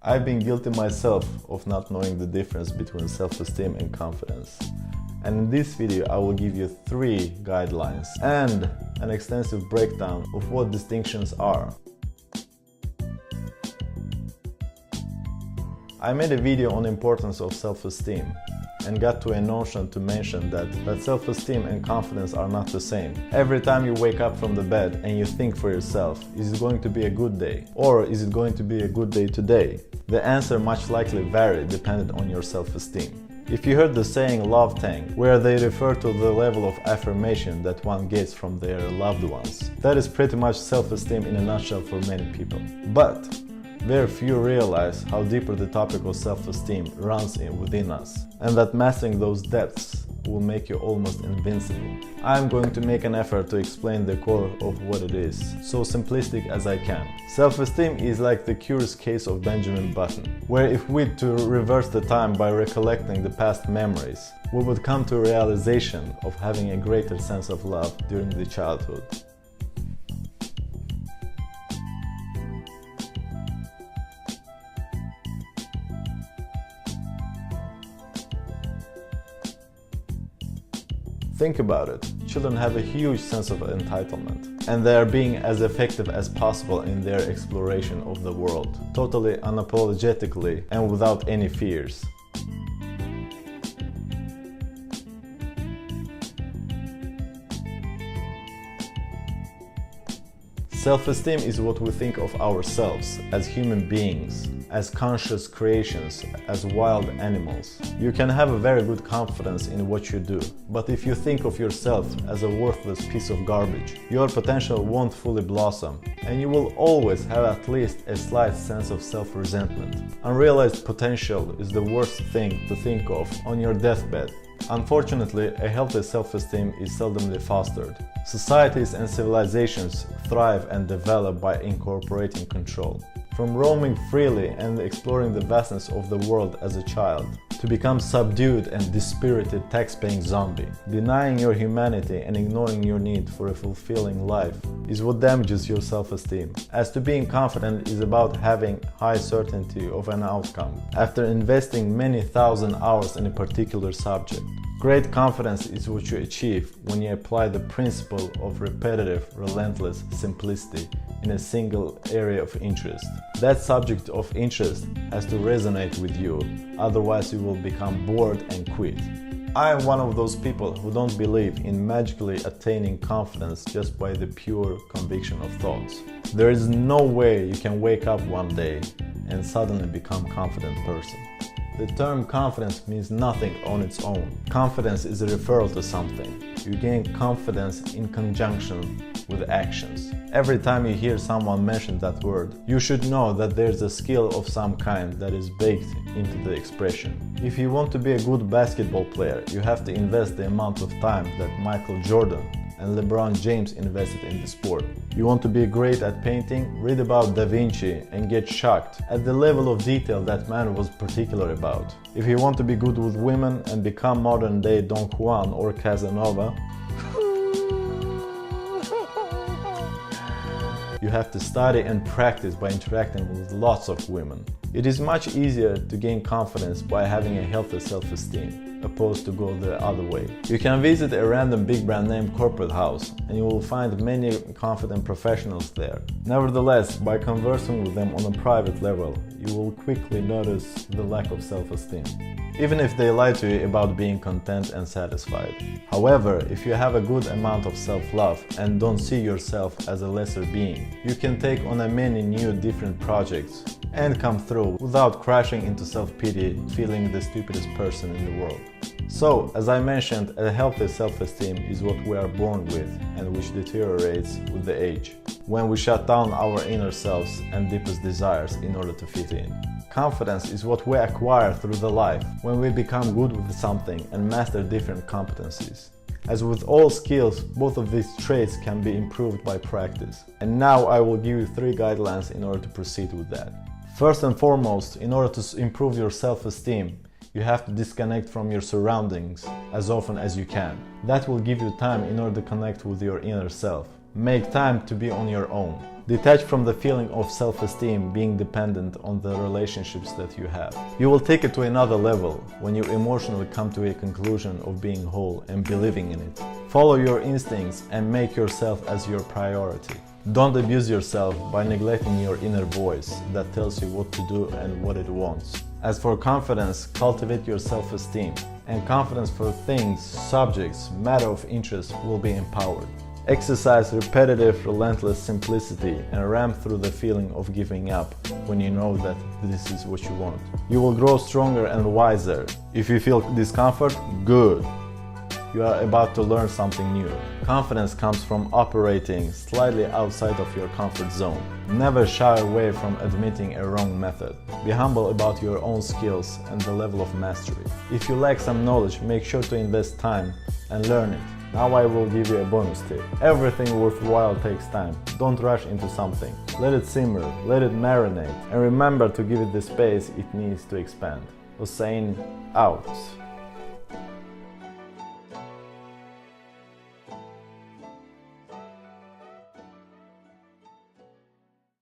I've been guilty myself of not knowing the difference between self-esteem and confidence. And in this video I will give you 3 guidelines and an extensive breakdown of what distinctions are. I made a video on the importance of self-esteem and got to a notion to mention that self-esteem and confidence are not the same. Every time you wake up from the bed and you think for yourself, is it going to be a good day? Or is it going to be a good day today? The answer much likely vary depending on your self-esteem. If you heard the saying love tank, where they refer to the level of affirmation that one gets from their loved ones, that is pretty much self-esteem in a nutshell for many people. But very few realize how deeper the topic of self-esteem runs within us, and that mastering those depths will make you almost invincible. I'm going to make an effort to explain the core of what it is, so simplistic as I can. Self-esteem is like the curious case of Benjamin Button, where if we to reverse the time by recollecting the past memories, we would come to a realization of having a greater sense of love during the childhood. Think about it. Children have a huge sense of entitlement, and they are being as effective as possible in their exploration of the world, totally unapologetically and without any fears. Self-esteem is what we think of ourselves as human beings, as conscious creations, as wild animals. You can have a very good confidence in what you do, but if you think of yourself as a worthless piece of garbage, your potential won't fully blossom, and you will always have at least a slight sense of self-resentment. Unrealized potential is the worst thing to think of on your deathbed. Unfortunately, a healthy self-esteem is seldomly fostered. Societies and civilizations thrive and develop by incorporating control. From roaming freely and exploring the vastness of the world as a child, to become subdued and dispirited tax-paying zombie, denying your humanity and ignoring your need for a fulfilling life is what damages your self-esteem. As to being confident is about having high certainty of an outcome after investing many thousand hours in a particular subject. Great confidence is what you achieve when you apply the principle of repetitive, relentless simplicity in a single area of interest. That subject of interest has to resonate with you, otherwise you will become bored and quit. I am one of those people who don't believe in magically attaining confidence just by the pure conviction of thoughts. There is no way you can wake up one day and suddenly become a confident person. The term confidence means nothing on its own. Confidence is a referral to something. You gain confidence in conjunction with actions. Every time you hear someone mention that word, you should know that there's a skill of some kind that is baked into the expression. If you want to be a good basketball player, you have to invest the amount of time that Michael Jordan and LeBron James invested in the sport. You want to be great at painting? Read about Da Vinci and get shocked at the level of detail that man was particular about. If you want to be good with women and become modern day Don Juan or Casanova, you have to study and practice by interacting with lots of women. It is much easier to gain confidence by having a healthy self-esteem, opposed to go the other way. You can visit a random big brand name corporate house and you will find many confident professionals there. Nevertheless, by conversing with them on a private level, you will quickly notice the lack of self-esteem, even if they lie to you about being content and satisfied. However, if you have a good amount of self-love and don't see yourself as a lesser being, you can take on many new different projects and come through without crashing into self-pity, feeling the stupidest person in the world. So, as I mentioned, a healthy self-esteem is what we are born with and which deteriorates with the age, when we shut down our inner selves and deepest desires in order to fit in. Confidence is what we acquire through the life, when we become good with something and master different competencies. As with all skills, both of these traits can be improved by practice. And now I will give you 3 guidelines in order to proceed with that. First and foremost, in order to improve your self-esteem, you have to disconnect from your surroundings as often as you can. That will give you time in order to connect with your inner self. Make time to be on your own. Detach from the feeling of self-esteem being dependent on the relationships that you have. You will take it to another level when you emotionally come to a conclusion of being whole and believing in it. Follow your instincts and make yourself as your priority. Don't abuse yourself by neglecting your inner voice that tells you what to do and what it wants. As for confidence, cultivate your self-esteem, and confidence for things, subjects, matter of interest will be empowered. Exercise repetitive, relentless simplicity and ram through the feeling of giving up when you know that this is what you want. You will grow stronger and wiser. If you feel discomfort, good. You are about to learn something new. Confidence comes from operating slightly outside of your comfort zone. Never shy away from admitting a wrong method. Be humble about your own skills and the level of mastery. If you lack some knowledge, make sure to invest time and learn it. Now I will give you a bonus tip. Everything worthwhile takes time. Don't rush into something. Let it simmer, let it marinate, and remember to give it the space it needs to expand. Hussein out.